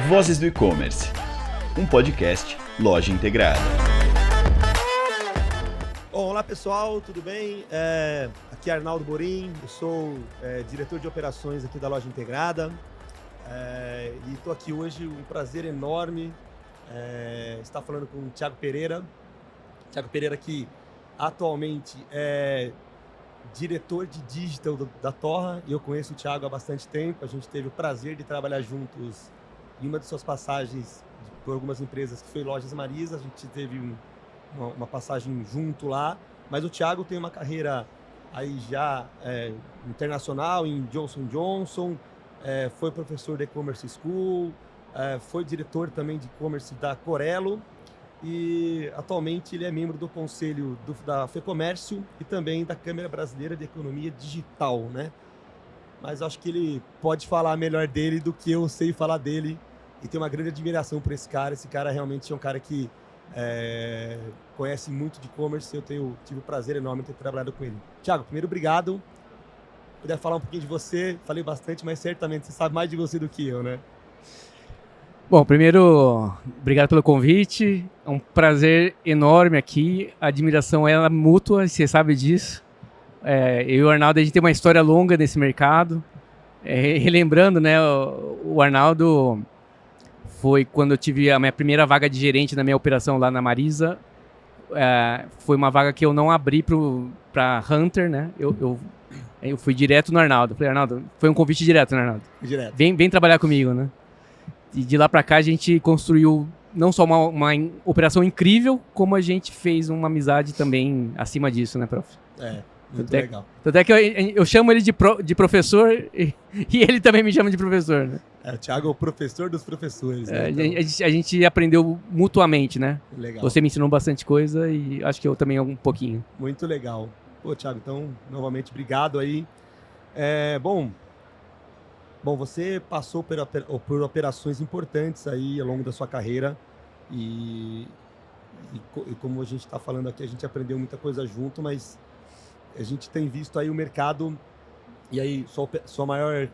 Vozes do E-Commerce, um podcast Loja Integrada. Olá pessoal, tudo bem? Aqui é Arnaldo Borim, eu sou diretor de operações aqui da Loja Integrada e estou aqui hoje, um prazer enorme estar falando com o Thiago Pereira. Thiago Pereira que atualmente é diretor de digital da Torra, e eu conheço o Thiago há bastante tempo. A gente teve o prazer de trabalhar juntos em uma de suas passagens por algumas empresas, que foi Lojas Marisa. A gente teve uma passagem junto lá, mas o Thiago tem uma carreira aí já internacional em Johnson & Johnson, foi professor de e-commerce school, foi diretor também de e-commerce da Corello, e atualmente ele é membro do conselho da FEComércio e também da Câmara Brasileira de Economia Digital, né? Mas acho que ele pode falar melhor dele do que eu sei falar dele, e tenho uma grande admiração por esse cara. Esse cara realmente é um cara que conhece muito de e-commerce. Eu tive o prazer enorme de ter trabalhado com ele. Thiago, primeiro, obrigado. Puder falar um pouquinho de você, falei bastante, mas certamente você sabe mais de você do que eu, né? Bom, primeiro, obrigado pelo convite. É um prazer enorme aqui. A admiração é mútua, você sabe disso. Eu e o Arnaldo, a gente tem uma história longa nesse mercado. Relembrando, né, o Arnaldo foi quando eu tive a minha primeira vaga de gerente na minha operação lá na Marisa. Foi uma vaga que eu não abri para Hunter, né? Eu fui direto no Arnaldo. Falei, Arnaldo, foi um convite direto, né, Arnaldo? Direto. Vem trabalhar comigo, né? E de lá para cá a gente construiu não só uma operação incrível, como a gente fez uma amizade também acima disso, né, prof? Muito legal. Tanto é que eu chamo ele de professor e ele também me chama de professor, né? O Thiago é o professor dos professores, né? A gente aprendeu mutuamente, né? Legal. Você me ensinou bastante coisa e acho que eu também um pouquinho. Muito legal. Pô, Thiago, então, novamente, obrigado aí. Bom, você passou por operações importantes aí ao longo da sua carreira e como a gente está falando aqui, a gente aprendeu muita coisa junto, mas a gente tem visto aí o mercado, e aí sua maior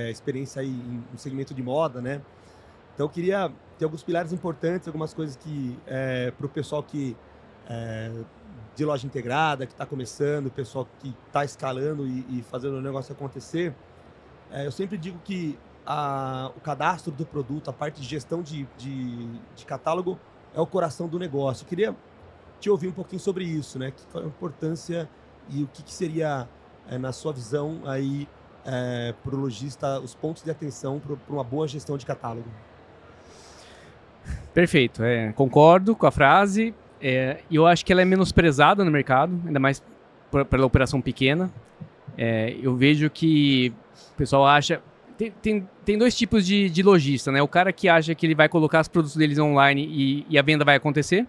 experiência aí no segmento de moda, né? Então eu queria ter alguns pilares importantes, algumas coisas que para o pessoal que de loja integrada, que está começando, o pessoal que está escalando e fazendo o negócio acontecer. Eu sempre digo que o cadastro do produto, a parte de gestão de catálogo é o coração do negócio. Eu queria te ouvir um pouquinho sobre isso, né? Qual a importância e o que seria, na sua visão, aí para o lojista, os pontos de atenção para uma boa gestão de catálogo. Perfeito, concordo com a frase. Eu acho que ela é menosprezada no mercado, ainda mais pela operação pequena. Eu vejo que o pessoal acha... Tem dois tipos de lojista, né? O cara que acha que ele vai colocar os produtos deles online e a venda vai acontecer.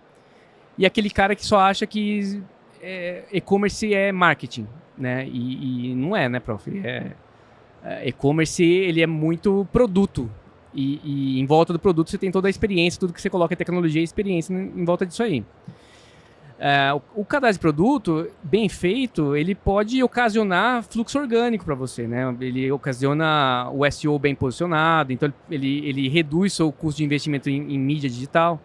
E aquele cara que só acha que e-commerce é marketing, né? E não é, né, prof? E-commerce, ele é muito produto. E em volta do produto você tem toda a experiência, tudo que você coloca é tecnologia e experiência em volta disso aí. O cadastro de produto, bem feito, ele pode ocasionar fluxo orgânico para você, né? Ele ocasiona o SEO bem posicionado, então ele reduz o custo de investimento em mídia digital.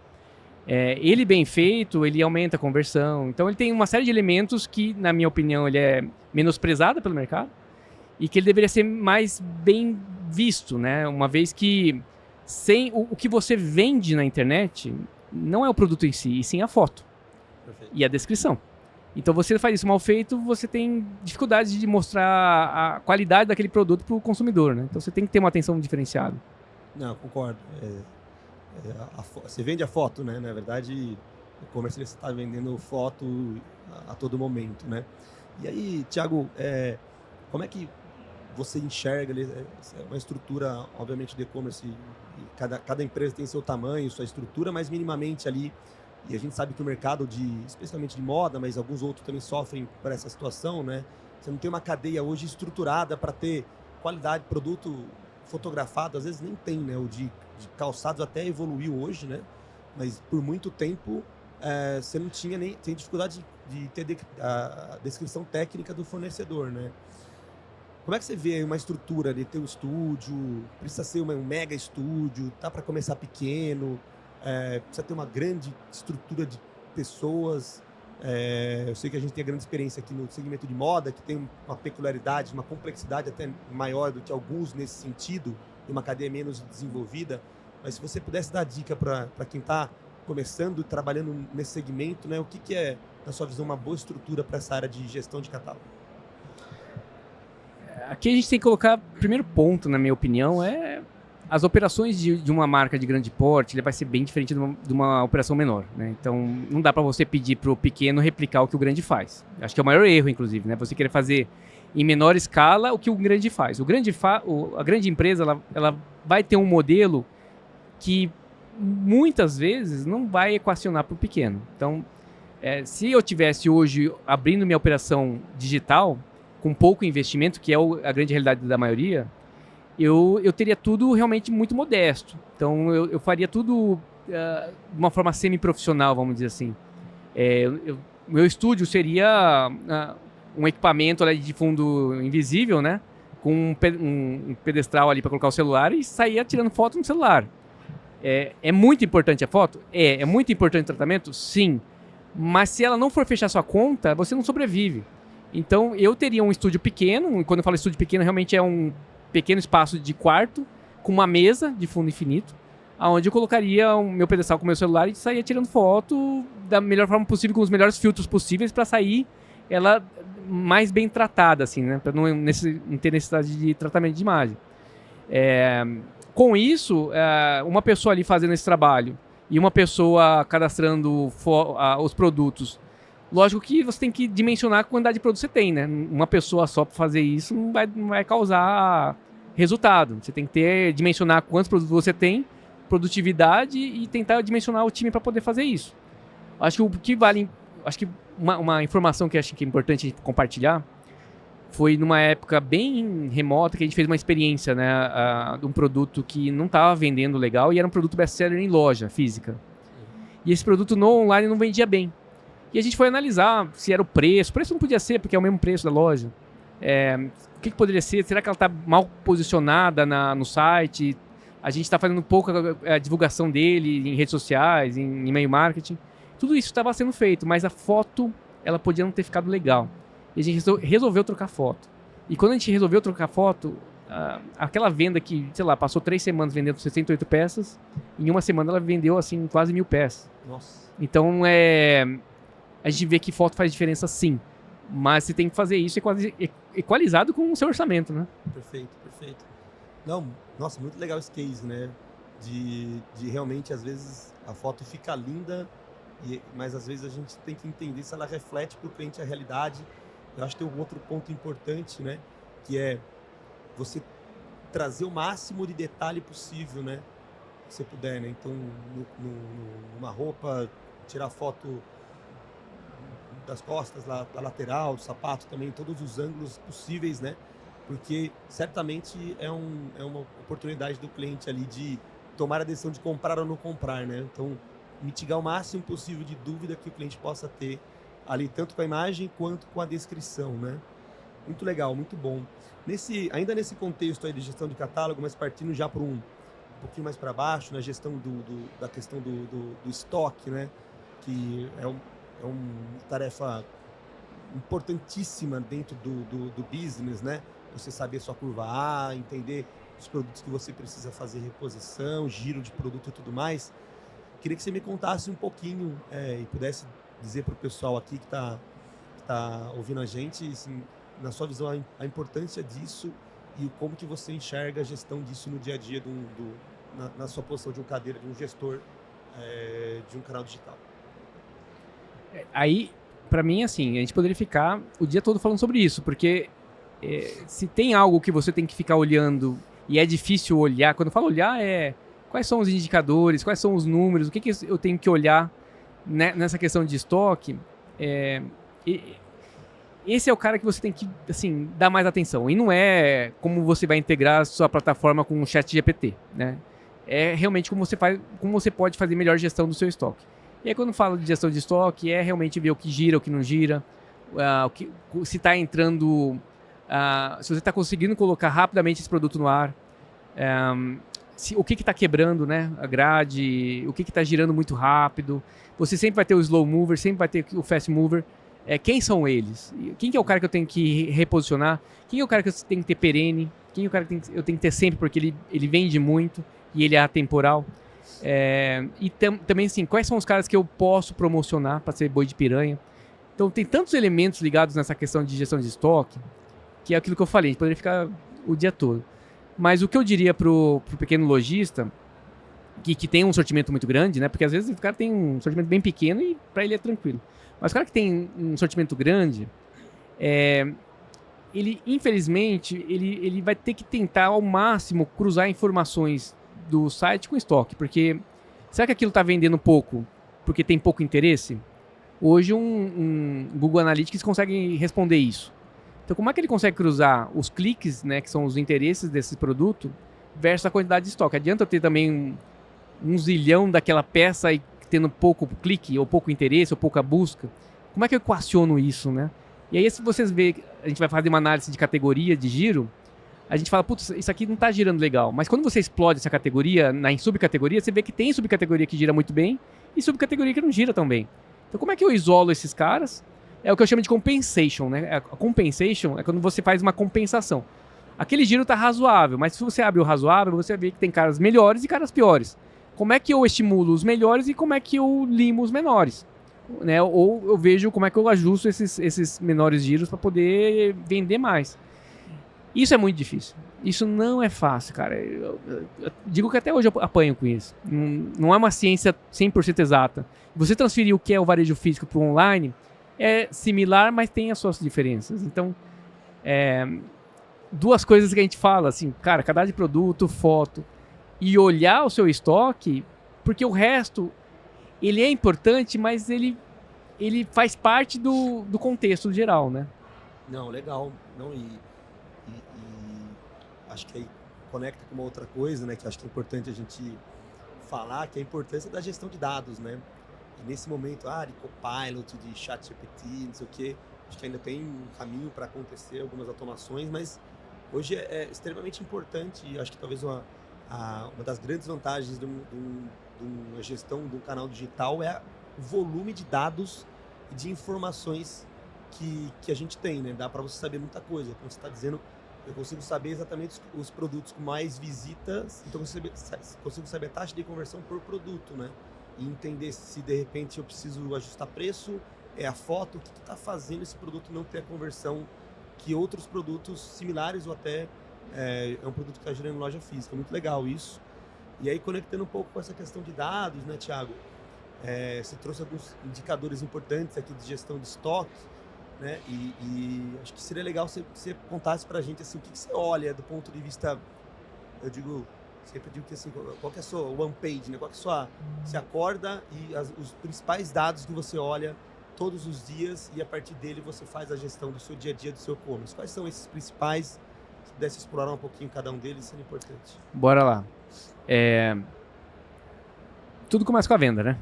Ele bem feito, ele aumenta a conversão. Então ele tem uma série de elementos que, na minha opinião, ele é menosprezado pelo mercado e que ele deveria ser mais bem visto, né? Uma vez que o que você vende na internet não é o produto em si, e sim a foto. Perfeito. E a descrição. Então você faz isso mal feito, você tem dificuldade de mostrar a qualidade daquele produto para o consumidor, né? Então você tem que ter uma atenção diferenciada. Não, concordo. Você vende a foto, né? Na verdade, o e-commerce você está vendendo foto a todo momento, né? E aí, Thiago, como é que você enxerga uma estrutura, obviamente, de e-commerce? Cada empresa tem seu tamanho, sua estrutura, mas minimamente ali. E a gente sabe que o mercado, especialmente de moda, mas alguns outros também sofrem por essa situação, né? Você não tem uma cadeia hoje estruturada para ter qualidade, produto fotografado, às vezes nem tem, né? O de calçados até evoluiu hoje, né? Mas por muito tempo você não tinha tem dificuldade de ter a descrição técnica do fornecedor, né? Como é que você vê uma estrutura de ter um estúdio? Precisa ser um mega estúdio? Tá para começar pequeno? Precisa ter uma grande estrutura de pessoas? Eu sei que a gente tem a grande experiência aqui no segmento de moda, que tem uma peculiaridade, uma complexidade até maior do que alguns nesse sentido, e uma cadeia menos desenvolvida. Mas se você pudesse dar dica para quem está começando, trabalhando nesse segmento, né, o que é, na sua visão, uma boa estrutura para essa área de gestão de catálogo? Aqui a gente tem que colocar, primeiro ponto, na minha opinião, as operações de uma marca de grande porte, ele vai ser bem diferente de uma operação menor, né? Então, não dá para você pedir para o pequeno replicar o que o grande faz. Acho que é o maior erro, inclusive, né? Você querer fazer em menor escala o que o grande faz. A grande empresa, ela vai ter um modelo que muitas vezes não vai equacionar para o pequeno. Então, se eu tivesse hoje abrindo minha operação digital com pouco investimento, que é a grande realidade da maioria, eu teria tudo realmente muito modesto. Então, eu faria tudo de uma forma semi-profissional, vamos dizer assim. Meu estúdio seria um equipamento ali de fundo invisível, né? Com um pedestral ali para colocar o celular e sair tirando foto no celular. É muito importante a foto? É muito importante o tratamento? Sim. Mas se ela não for fechar sua conta, você não sobrevive. Então, eu teria um estúdio pequeno, e quando eu falo estúdio pequeno, realmente é um pequeno espaço de quarto, com uma mesa de fundo infinito, onde eu colocaria o meu pedestal com o meu celular e saía tirando foto da melhor forma possível, com os melhores filtros possíveis, para sair ela mais bem tratada, assim, né? Para não ter necessidade de tratamento de imagem. Com isso, uma pessoa ali fazendo esse trabalho e uma pessoa cadastrando os produtos, lógico que você tem que dimensionar a quantidade de produto que você tem, né? Uma pessoa só para fazer isso não vai causar resultado. Você tem que dimensionar quantos produtos você tem, produtividade, e tentar dimensionar o time para poder fazer isso. Acho que o que vale... Acho que uma informação que acho que é importante compartilhar foi numa época bem remota que a gente fez uma experiência, né, de um produto que não estava vendendo legal e era um produto best-seller em loja física. E esse produto no online não vendia bem. E a gente foi analisar se era o preço. O preço não podia ser, porque é o mesmo preço da loja. O que poderia ser? Será que ela está mal posicionada no site? A gente está fazendo pouca divulgação dele em redes sociais, em e-mail marketing. Tudo isso estava sendo feito, mas a foto ela podia não ter ficado legal. E a gente resolveu trocar foto. E quando a gente resolveu trocar foto, aquela venda que, sei lá, passou 3 semanas vendendo 68 peças, em uma semana ela vendeu, assim, quase 1.000 peças. Nossa. Então, a gente vê que foto faz diferença, sim. Mas você tem que fazer isso equalizado com o seu orçamento, né? Perfeito, perfeito. Não, nossa, muito legal esse case, né? De realmente, às vezes, a foto fica linda, mas às vezes a gente tem que entender se ela reflete para o cliente a realidade. Eu acho que tem um outro ponto importante, né? Que é você trazer o máximo de detalhe possível, né? Se você puder, né? Então, numa roupa, tirar foto das costas, da lateral, do sapato também, todos os ângulos possíveis, né? Porque certamente é uma oportunidade do cliente ali de tomar a decisão de comprar ou não comprar, né? Então, mitigar o máximo possível de dúvida que o cliente possa ter ali, tanto com a imagem quanto com a descrição, né? Muito legal, muito bom. Ainda nesse contexto aí de gestão de catálogo, mas partindo já para um pouquinho mais para baixo, na gestão da questão do estoque, né? Que é uma tarefa importantíssima dentro do business, né? Você saber sua curva A, entender os produtos que você precisa fazer reposição, giro de produto e tudo mais. Queria que você me contasse um pouquinho e pudesse dizer para o pessoal aqui que tá ouvindo a gente, assim, na sua visão, a importância disso e como que você enxerga a gestão disso no dia a dia na sua posição de um cadeira, de um gestor de um canal digital. Aí, para mim, assim, a gente poderia ficar o dia todo falando sobre isso, porque se tem algo que você tem que ficar olhando e é difícil olhar, quando eu falo olhar, quais são os indicadores, quais são os números, o que eu tenho que olhar nessa questão de estoque, esse é o cara que você tem que, assim, dar mais atenção. E não é como você vai integrar a sua plataforma com o ChatGPT, né? É realmente como você pode fazer melhor gestão do seu estoque. E aí, quando eu falo de gestão de estoque, é realmente ver o que gira, o que não gira, se está entrando se você está conseguindo colocar rapidamente esse produto no ar, o que está quebrando, né? A grade, o que está girando muito rápido. Você sempre vai ter o slow mover, sempre vai ter o fast mover. Quem são eles? Quem que é o cara que eu tenho que reposicionar? Quem é o cara que eu tenho que ter perene? Quem é o cara que eu tenho que ter sempre porque ele vende muito e ele é atemporal? Também, assim, quais são os caras que eu posso promocionar para ser boi de piranha? Então, tem tantos elementos ligados nessa questão de gestão de estoque, que é aquilo que eu falei, a gente poderia ficar o dia todo. Mas o que eu diria pro pequeno lojista, que tem um sortimento muito grande, né? Porque às vezes o cara tem um sortimento bem pequeno e para ele é tranquilo. Mas o cara que tem um sortimento grande, ele, infelizmente, ele vai ter que tentar ao máximo cruzar informações do site com estoque. Porque será que aquilo está vendendo pouco porque tem pouco interesse? Hoje um Google Analytics consegue responder isso. Então, como é que ele consegue cruzar os cliques, né, que são os interesses desse produto, versus a quantidade de estoque? Adianta eu ter também um zilhão daquela peça e tendo pouco clique, ou pouco interesse, ou pouca busca? Como é que eu equaciono isso, né? E aí, se vocês verem, a gente vai fazer uma análise de categoria, de giro, a gente fala, putz, isso aqui não está girando legal. Mas quando você explode essa categoria, em subcategoria, você vê que tem subcategoria que gira muito bem e subcategoria que não gira tão bem. Então, como é que eu isolo esses caras? É o que eu chamo de compensation, né? A compensation é quando você faz uma compensação. Aquele giro está razoável, mas se você abre o razoável, você vê que tem caras melhores e caras piores. Como é que eu estimulo os melhores e como é que eu limo os menores? Né? Ou eu vejo como é que eu ajusto esses menores giros para poder vender mais. Isso é muito difícil. Isso não é fácil, cara. Eu digo que até hoje eu apanho com isso. Não é uma ciência 100% exata. Você transferir o que é o varejo físico para o online é similar, mas tem as suas diferenças. Então, duas coisas que a gente fala, assim, cara, cadastro de produto, foto e olhar o seu estoque, porque o resto, ele é importante, mas ele faz parte do contexto geral, né? Não, legal. Não, e acho que aí conecta com uma outra coisa, né, que acho que é importante a gente falar, que é a importância da gestão de dados, né? E nesse momento, de Copilot, de ChatGPT, não sei o quê, acho que ainda tem um caminho para acontecer, algumas automações, mas hoje é extremamente importante, e acho que talvez uma das grandes vantagens de uma gestão de um canal digital é o volume de dados e de informações que a gente tem, né? Dá para você saber muita coisa, como você está dizendo. Eu consigo saber exatamente os produtos com mais visitas, então eu consigo saber a taxa de conversão por produto, né? E entender se de repente eu preciso ajustar preço, a foto, o que está fazendo esse produto não ter a conversão que outros produtos similares ou até é um produto que está gerando loja física. Muito legal isso. E aí, conectando um pouco com essa questão de dados, né, Thiago? Você trouxe alguns indicadores importantes aqui de gestão de estoque, né? E acho que seria legal se você contasse pra gente assim, o que você olha do ponto de vista, sempre digo que assim, qual que é a sua one page, né? Qual que é a sua, você acorda e os principais dados que você olha todos os dias e a partir dele você faz a gestão do seu dia a dia, do seu e-commerce. Quais são esses principais? Se pudesse explorar um pouquinho cada um deles, seria importante. Bora lá. Tudo começa com a venda, né?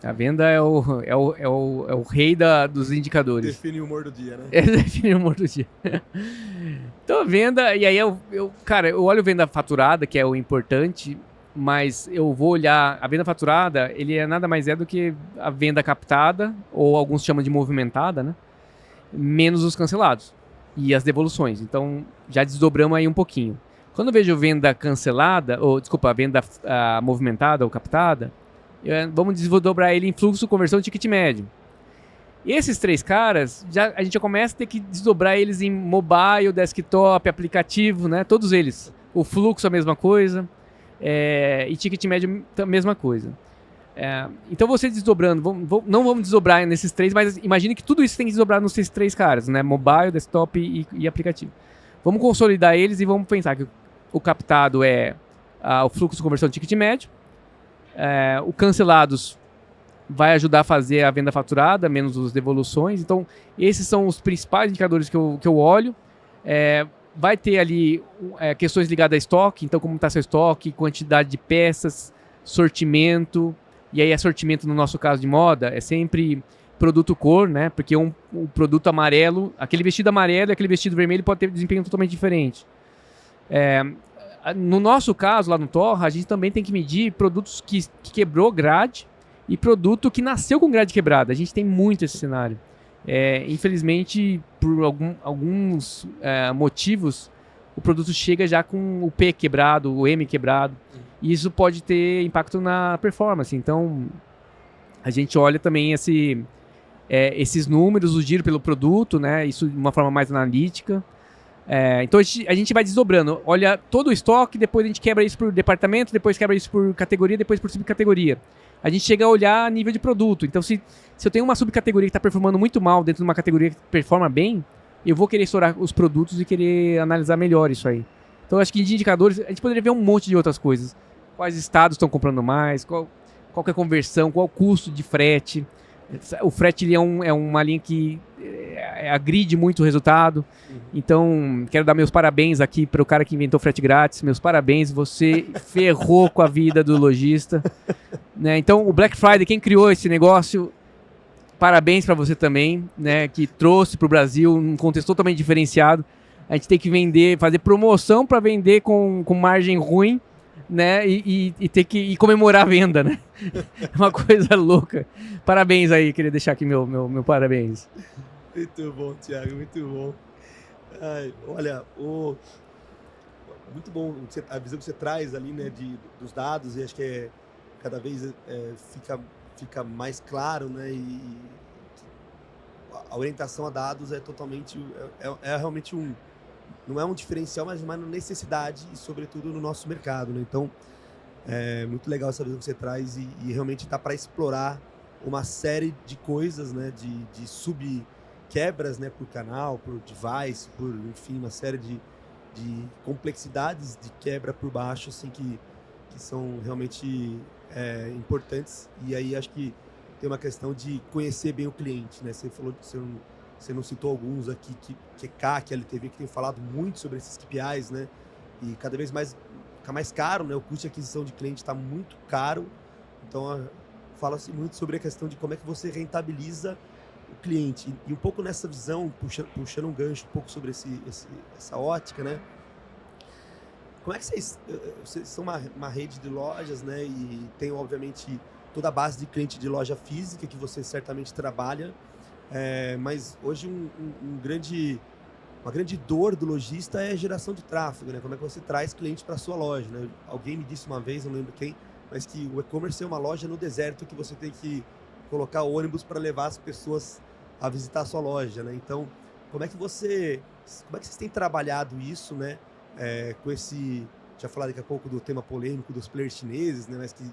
A venda é o rei dos indicadores. Define o humor do dia, né? Define o humor do dia. Então, a venda... E aí, eu olho venda faturada, que é o importante, mas eu vou olhar... A venda faturada, ele nada mais do que a venda captada, ou alguns chamam de movimentada, né? Menos os cancelados e as devoluções. Então, já desdobramos aí um pouquinho. Quando eu vejo venda cancelada, a venda movimentada ou captada, vamos desdobrar ele em fluxo, conversão, ticket médio. E esses três caras, a gente já começa a ter que desdobrar eles em mobile, desktop, aplicativo, né? Todos eles. O fluxo a mesma coisa, e ticket médio a mesma coisa. Então você desdobrando, não vamos desdobrar nesses três, mas imagine que tudo isso tem que desdobrar nesses três caras, né? Mobile, desktop e aplicativo. Vamos consolidar eles e vamos pensar que o captado é o fluxo, conversão, ticket médio. O cancelados vai ajudar a fazer a venda faturada, menos as devoluções. Então, esses são os principais indicadores que eu olho. Vai ter ali questões ligadas a estoque. Então, como está seu estoque, quantidade de peças, sortimento. E aí, sortimento, no nosso caso de moda, é sempre produto cor, né? Porque um produto amarelo, aquele vestido amarelo e aquele vestido vermelho pode ter desempenho totalmente diferente. No nosso caso, lá no Torra, a gente também tem que medir produtos que quebrou grade e produto que nasceu com grade quebrada. A gente tem muito esse cenário. Infelizmente, por alguns motivos, o produto chega já com o P quebrado, o M quebrado. E isso pode ter impacto na performance. Então, a gente olha também esses números, o giro pelo produto, né? Isso de uma forma mais analítica. Então, a gente vai desdobrando. Olha todo o estoque, depois a gente quebra isso por departamento, depois quebra isso por categoria, depois por subcategoria. A gente chega a olhar a nível de produto. Então, se eu tenho uma subcategoria que está performando muito mal dentro de uma categoria que performa bem, eu vou querer estourar os produtos e querer analisar melhor isso aí. Então, eu acho que de indicadores, a gente poderia ver um monte de outras coisas. Quais estados estão comprando mais, qual que é a conversão, qual o custo de frete. O frete ele é uma linha que agride muito o resultado. Então, quero dar meus parabéns aqui para o cara que inventou frete grátis. Meus parabéns, você ferrou com a vida do lojista. Né? Então, o Black Friday, quem criou esse negócio, parabéns para você também, né? Que trouxe para o Brasil um contexto totalmente diferenciado. A gente tem que fazer promoção para vender com margem ruim, né? E ter que comemorar a venda, né? É uma coisa louca. Parabéns aí, queria deixar aqui meu parabéns. Muito bom, Thiago, muito bom. Olha, muito bom a visão que você traz ali, né, dos dados, e acho que cada vez fica mais claro, né, e a orientação a dados é totalmente, realmente não é um diferencial, mas uma necessidade, e sobretudo no nosso mercado, né? Então, é muito legal essa visão que você traz e realmente está para explorar uma série de coisas, né, de subquebras, né, por canal, por device, enfim, uma série de complexidades de quebra por baixo, assim, que são realmente importantes. E aí acho que tem uma questão de conhecer bem o cliente, né? Você falou, você não citou alguns aqui, que CAC, LTV, que tem falado muito sobre esses KPIs, né? E cada vez mais fica mais caro, né? O custo de aquisição de cliente está muito caro. Então, fala-se muito sobre a questão de como é que você rentabiliza o cliente. E um pouco nessa visão, puxando um gancho um pouco sobre essa ótica, né? Como é que vocês são uma rede de lojas, né? E tem, obviamente, toda a base de cliente de loja física que você certamente trabalha. Mas hoje uma grande dor do lojista é a geração de tráfego, né? Como é que você traz cliente para a sua loja, né? Alguém me disse uma vez, não lembro quem, mas que o e-commerce é uma loja no deserto que você tem que colocar ônibus para levar as pessoas a visitar a sua loja, né? Então, como é que vocês têm trabalhado isso, né? Já falar daqui a pouco do tema polêmico dos players chineses, né? Mas que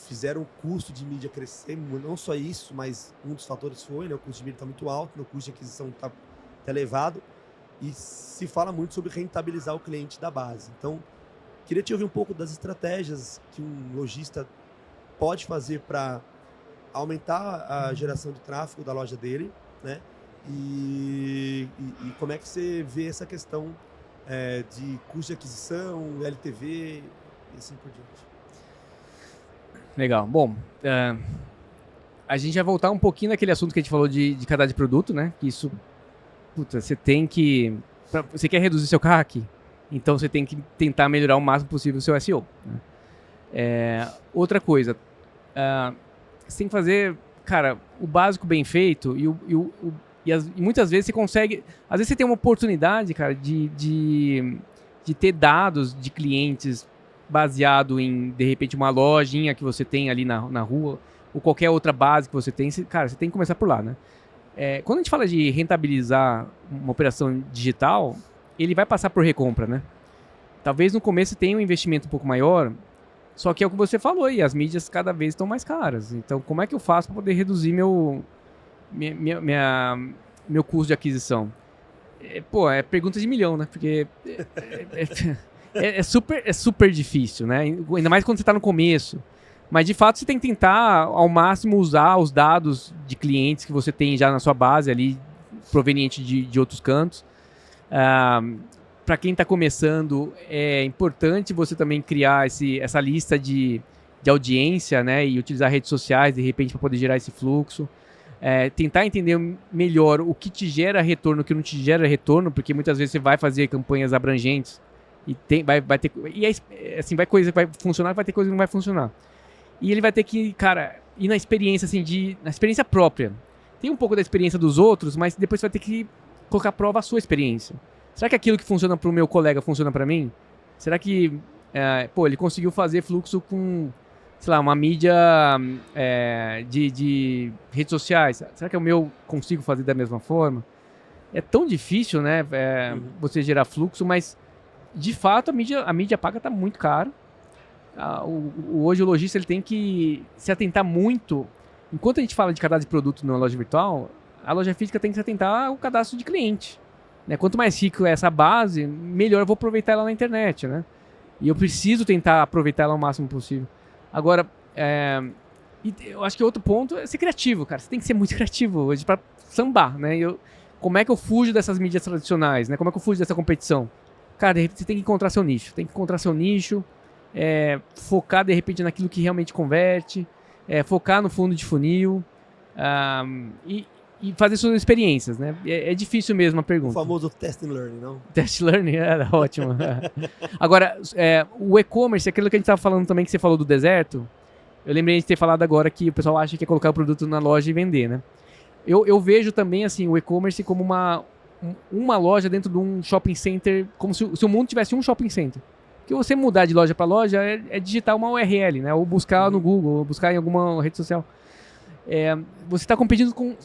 fizeram o custo de mídia crescer, não só isso, mas um dos fatores foi, né? O custo de mídia está muito alto, o custo de aquisição está elevado, e se fala muito sobre rentabilizar o cliente da base. Então, queria te ouvir um pouco das estratégias que um lojista pode fazer para aumentar a geração de tráfego da loja dele, né? E como é que você vê essa questão de custo de aquisição, LTV e assim por diante. Legal. Bom, a gente vai voltar um pouquinho naquele assunto que a gente falou de cadastro de produto, né? Que isso, você tem que... Você quer reduzir seu CAC? Então você tem que tentar melhorar o máximo possível o seu SEO. Né? Outra coisa, você tem que fazer, cara, o básico bem feito e muitas vezes você consegue... Às vezes você tem uma oportunidade, cara, de ter dados de clientes baseado em, de repente, uma lojinha que você tem ali na rua, ou qualquer outra base que você tem, cara, você tem que começar por lá, né? Quando a gente fala de rentabilizar uma operação digital, ele vai passar por recompra, né? Talvez no começo você tenha um investimento um pouco maior, só que é o que você falou aí, as mídias cada vez estão mais caras. Então, como é que eu faço para poder reduzir meu custo de aquisição? É pergunta de milhão, né? Porque é super difícil, né? Ainda mais quando você está no começo. Mas, de fato, você tem que tentar, ao máximo, usar os dados de clientes que você tem já na sua base ali, proveniente de outros cantos. Para quem está começando, é importante você também criar essa lista de audiência, né? E utilizar redes sociais, de repente, para poder gerar esse fluxo. tentar entender melhor o que te gera retorno, o que não te gera retorno, porque muitas vezes você vai fazer campanhas abrangentes e vai ter... E assim, vai coisa que vai funcionar, vai ter coisa que não vai funcionar. E ele vai ter que, cara, ir na experiência, assim, na experiência própria. Tem um pouco da experiência dos outros, mas depois você vai ter que colocar à prova a sua experiência. Será que aquilo que funciona para o meu colega funciona para mim? Será que, ele conseguiu fazer fluxo com, sei lá, uma mídia de redes sociais? Será que o meu consigo fazer da mesma forma? É tão difícil, né, você gerar fluxo, mas, de fato, a mídia paga está muito cara. Hoje o lojista ele tem que se atentar muito. Enquanto a gente fala de cadastro de produto na loja virtual, a loja física tem que se atentar ao cadastro de cliente, né? Quanto mais rico é essa base, melhor eu vou aproveitar ela na internet, né? E eu preciso tentar aproveitar ela ao máximo possível. Agora, eu acho que outro ponto é ser criativo, cara. Você tem que ser muito criativo hoje para sambar, né? Como é que eu fujo dessas mídias tradicionais, né? Como é que eu fujo dessa competição? Cara, de repente você tem que encontrar seu nicho. Focar de repente naquilo que realmente converte, focar no fundo de funil e fazer suas experiências, né? É difícil mesmo a pergunta. O famoso test and learn, não? Test learning era ótimo. Agora, o e-commerce, aquilo que a gente estava falando também, que você falou do deserto, eu lembrei de ter falado agora que o pessoal acha que é colocar o produto na loja e vender, né? Eu vejo também assim, o e-commerce como uma loja dentro de um shopping center, como se o mundo tivesse um shopping center. Que você mudar de loja para loja é digitar uma URL, né? Ou buscar no Google, ou buscar em alguma rede social. Você está competindo com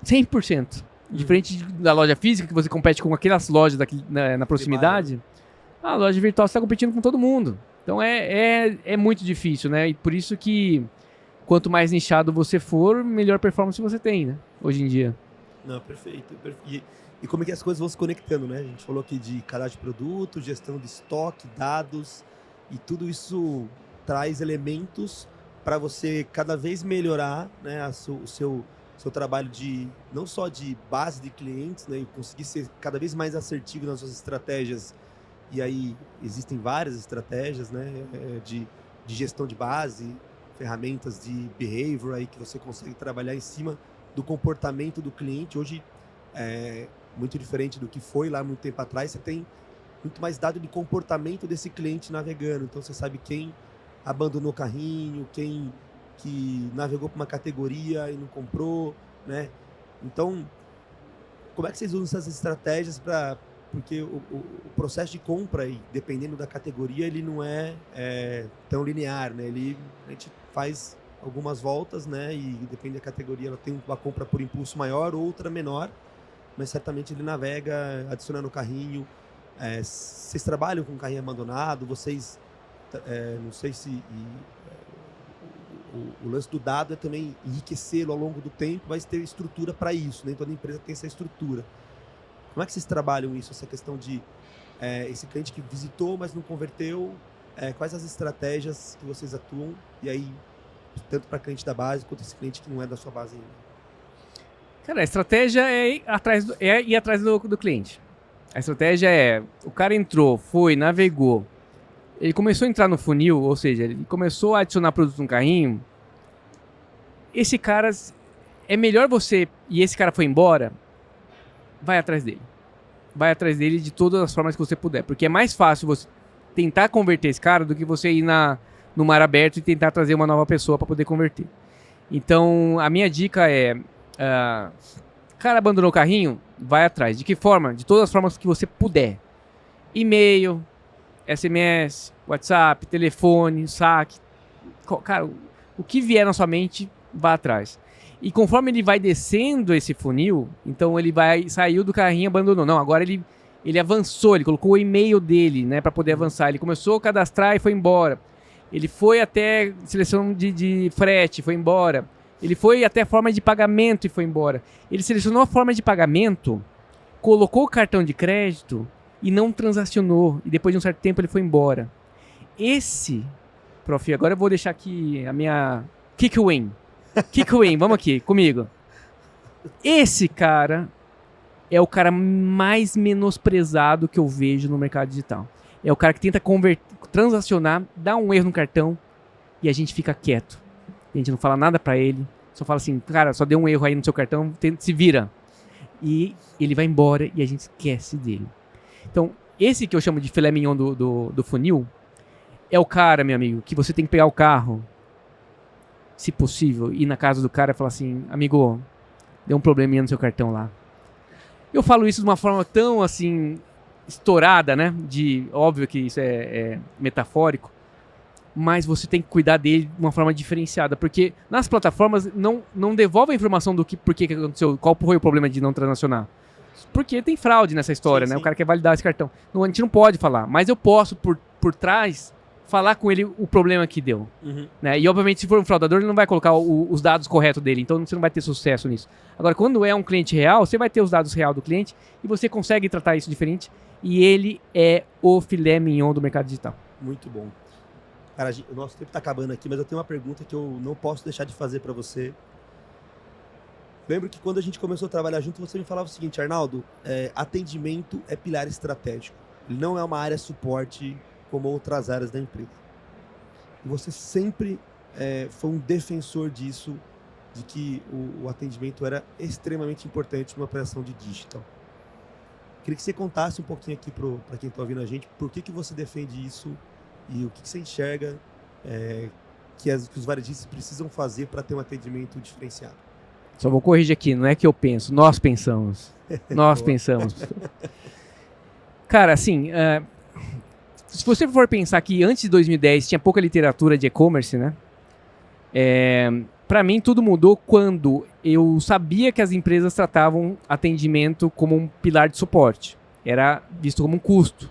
100%. Diferente da loja física, que você compete com aquelas lojas na proximidade, a loja virtual você está competindo com todo mundo. Então é muito difícil, né? E por isso que quanto mais nichado você for, melhor performance você tem, né? Hoje em dia. Não, perfeito. E como é que as coisas vão se conectando, né? A gente falou aqui de cadastro de produto, gestão de estoque, dados, e tudo isso traz elementos para você cada vez melhorar, né, o seu trabalho não só de base de clientes, né, e conseguir ser cada vez mais assertivo nas suas estratégias. E aí existem várias estratégias, né, de gestão de base, ferramentas de behavior aí que você consegue trabalhar em cima do comportamento do cliente. Hoje muito diferente do que foi lá muito tempo atrás, você tem muito mais dado de comportamento desse cliente navegando. Então você sabe quem abandonou o carrinho, quem que navegou para uma categoria e não comprou, né? Então, como é que vocês usam essas estratégias porque o processo de compra aí, dependendo da categoria, ele não é tão linear, né? A gente faz algumas voltas, né? E depende da categoria, ela tem uma compra por impulso maior, outra menor, mas certamente ele navega adicionando o carrinho. Vocês trabalham com carrinho abandonado? Vocês, não sei se o lance do dado é também enriquecê-lo ao longo do tempo, mas ter estrutura para isso, nem toda empresa tem essa estrutura. Como é que vocês trabalham isso, essa questão de esse cliente que visitou, mas não converteu? Quais as estratégias que vocês atuam? E aí, tanto para cliente da base, quanto esse cliente que não é da sua base ainda? Cara, a estratégia é ir atrás do cliente. A estratégia o cara entrou, foi, navegou, ele começou a entrar no funil, ou seja, ele começou a adicionar produtos no carrinho. Esse cara, é melhor e esse cara foi embora, vai atrás dele. Vai atrás dele de todas as formas que você puder, porque é mais fácil você tentar converter esse cara do que você ir no mar aberto e tentar trazer uma nova pessoa para poder converter. Então, a minha dica cara abandonou o carrinho, vai atrás. De que forma? De todas as formas que você puder. E-mail, SMS, WhatsApp, telefone, saque. Cara, o que vier na sua mente, vá atrás. E conforme ele vai descendo esse funil, então ele saiu do carrinho e abandonou. Não, agora ele avançou, ele colocou o e-mail dele, né, para poder avançar. Ele começou a cadastrar e foi embora. Ele foi até seleção de frete, foi embora. Ele foi até a forma de pagamento e foi embora. Ele selecionou a forma de pagamento, colocou o cartão de crédito e não transacionou. E depois de um certo tempo ele foi embora. Prof, agora eu vou deixar aqui a minha kick win. Kick win, vamos aqui, comigo. Esse cara é o cara mais menosprezado que eu vejo no mercado digital. É o cara que tenta transacionar, dá um erro no cartão e a gente fica quieto. A gente não fala nada pra ele, Só fala assim, cara, só deu um erro aí no seu cartão, se vira. E ele vai embora e a gente esquece dele. Então, esse que eu chamo de filé mignon do funil, é o cara, meu amigo, que você tem que pegar o carro, se possível, ir na casa do cara e falar assim, amigo, deu um probleminha no seu cartão lá. Eu falo isso de uma forma tão, assim, estourada, né? Óbvio que isso é metafórico, mas você tem que cuidar dele de uma forma diferenciada, porque nas plataformas não devolve a informação do por que aconteceu, qual foi o problema de não transacionar. Porque tem fraude nessa história, né? O cara quer validar esse cartão. Não, a gente não pode falar, mas eu posso, por trás, falar com ele o problema que deu. Né? E, obviamente, se for um fraudador, ele não vai colocar os dados corretos dele, então você não vai ter sucesso nisso. Agora, quando é um cliente real, você vai ter os dados reais do cliente e você consegue tratar isso diferente, e ele é o filé mignon do mercado digital. Muito bom. Cara, o nosso tempo está acabando aqui, mas eu tenho uma pergunta que eu não posso deixar de fazer para você. Lembro que quando a gente começou a trabalhar junto, você me falava o seguinte, Arnaldo, atendimento é pilar estratégico. Ele não é uma área suporte como outras áreas da empresa. E você sempre foi um defensor disso, de que o atendimento era extremamente importante numa operação de digital. Queria que você contasse um pouquinho aqui para quem está ouvindo a gente, por que você defende isso e o que você enxerga que os varejistas precisam fazer para ter um atendimento diferenciado. Só vou corrigir aqui, não é que eu penso, nós pensamos. Nós pensamos. Cara, assim, se você for pensar que antes de 2010 tinha pouca literatura de e-commerce, né? Para mim tudo mudou quando eu sabia que as empresas tratavam atendimento como um pilar de suporte. Era visto como um custo.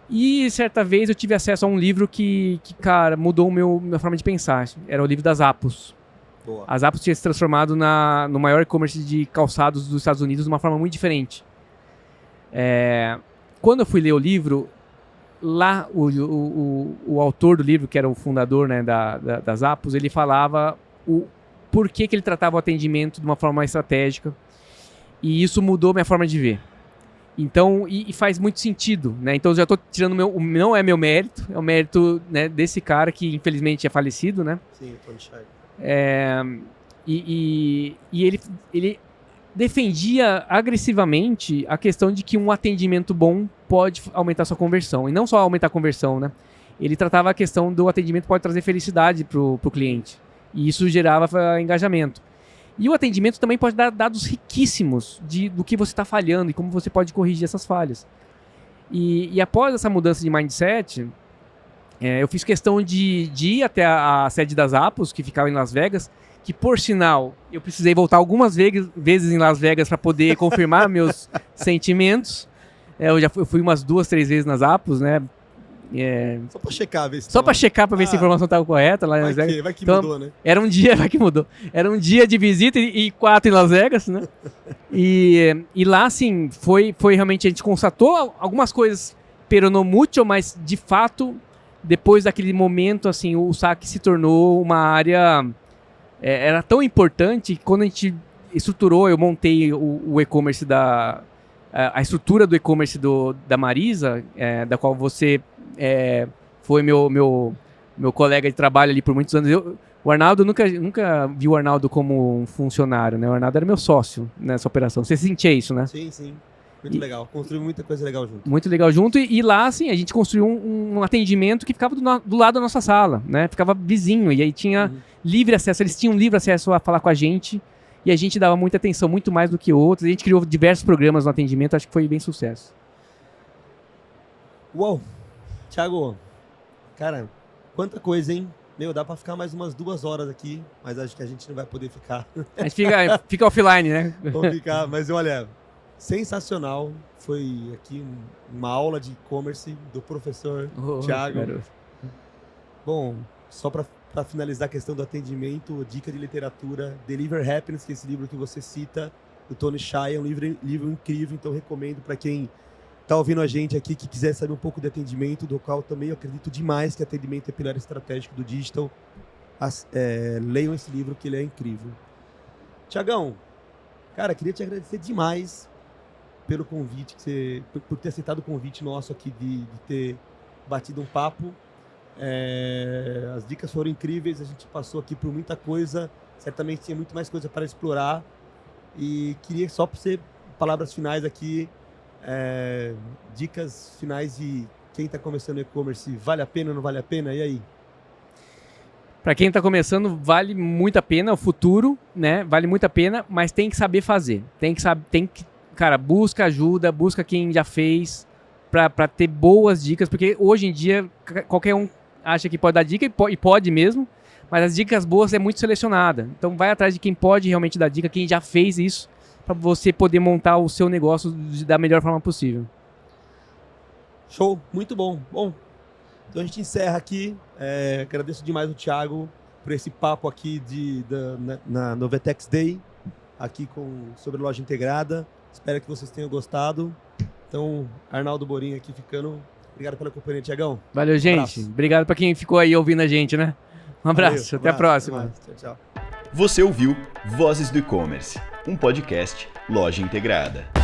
E certa vez eu tive acesso a um livro que cara, mudou minha forma de pensar. Era o livro das Zappos. Boa. A Zappos tinha se transformado no maior e-commerce de calçados dos Estados Unidos de uma forma muito diferente. Quando eu fui ler o livro, lá o autor do livro, que era o fundador, né, da Zappos, ele falava o porquê que ele tratava o atendimento de uma forma mais estratégica. E isso mudou minha forma de ver. Então, e faz muito sentido, né? Então eu já estou tirando não é meu mérito, é o mérito, né, desse cara que infelizmente é falecido, né? Sim, Tony Shire. E ele defendia agressivamente a questão de que um atendimento bom pode aumentar sua conversão. E não só aumentar a conversão, né? Ele tratava a questão do atendimento pode trazer felicidade pro cliente. E isso gerava engajamento. E o atendimento também pode dar dados riquíssimos do que você está falhando e como você pode corrigir essas falhas. E após essa mudança de mindset, eu fiz questão de ir até a sede das Zappos, que ficava em Las Vegas, que, por sinal, eu precisei voltar algumas vezes em Las Vegas para poder confirmar meus sentimentos. Eu fui umas 2, 3 vezes nas Zappos, né? Só para checar, ver se só para checar, para ver se a informação estava correta lá em Las Vegas. Vai que então, mudou, né? Vai que mudou. Era um dia de visita e 4 em Las Vegas, né? E lá, assim, foi realmente, a gente constatou algumas coisas pero no mucho, mas de fato, depois daquele momento, assim, o saque se tornou uma área... era tão importante que quando a gente estruturou, eu montei o e-commerce a estrutura do e-commerce da Marisa, da qual você foi meu colega de trabalho ali por muitos anos. O Arnaldo, nunca vi o Arnaldo como um funcionário, né? O Arnaldo era meu sócio nessa operação. Você sentia isso, né? Sim, sim. Muito legal. Construímos muita coisa legal junto. Muito legal junto. E lá, assim, a gente construiu um atendimento que ficava do lado da nossa sala, né? Ficava vizinho. E aí tinha livre acesso. Eles tinham livre acesso a falar com a gente. E a gente dava muita atenção, muito mais do que outros. A gente criou diversos programas no atendimento. Acho que foi bem sucesso. Uou! Thiago, cara, quanta coisa, hein? Meu, dá pra ficar mais umas 2 horas aqui, mas acho que a gente não vai poder ficar. A gente fica offline, né? Vamos ficar, mas olha, sensacional. Foi aqui uma aula de e-commerce do professor Thiago. Garoto. Bom, só pra finalizar a questão do atendimento, dica de literatura, Deliver Happiness, que é esse livro que você cita, do Tony Shire, é um livro incrível, então recomendo para quem está ouvindo a gente aqui, que quiser saber um pouco de atendimento, do qual também eu acredito demais que atendimento é pilar estratégico do digital. Leiam esse livro, que ele é incrível. Tiagão, cara, queria te agradecer demais pelo convite, por ter aceitado o convite nosso aqui de ter batido um papo. As dicas foram incríveis, a gente passou aqui por muita coisa, certamente tinha muito mais coisa para explorar. E queria só para você, palavras finais aqui, dicas finais de quem está começando e-commerce, vale a pena ou não vale a pena? E aí? Para quem está começando, vale muito a pena, o futuro, né? Vale muito a pena, mas tem que saber fazer. Cara, busca ajuda, busca quem já fez, para ter boas dicas, porque hoje em dia qualquer um acha que pode dar dica e pode mesmo, mas as dicas boas é muito selecionada. Então vai atrás de quem pode realmente dar dica, quem já fez isso, para você poder montar o seu negócio da melhor forma possível. Show, muito bom. Bom, então a gente encerra aqui. Agradeço demais o Thiago por esse papo aqui no Vetex Day, aqui sobre loja integrada. Espero que vocês tenham gostado. Então, Arnaldo Borin aqui ficando. Obrigado pela companhia, Thiagão. Valeu, gente. Obrigado para quem ficou aí ouvindo a gente, né? Um abraço. Até a próxima. Tchau, tchau. Você ouviu Vozes do E-Commerce, um podcast Loja Integrada.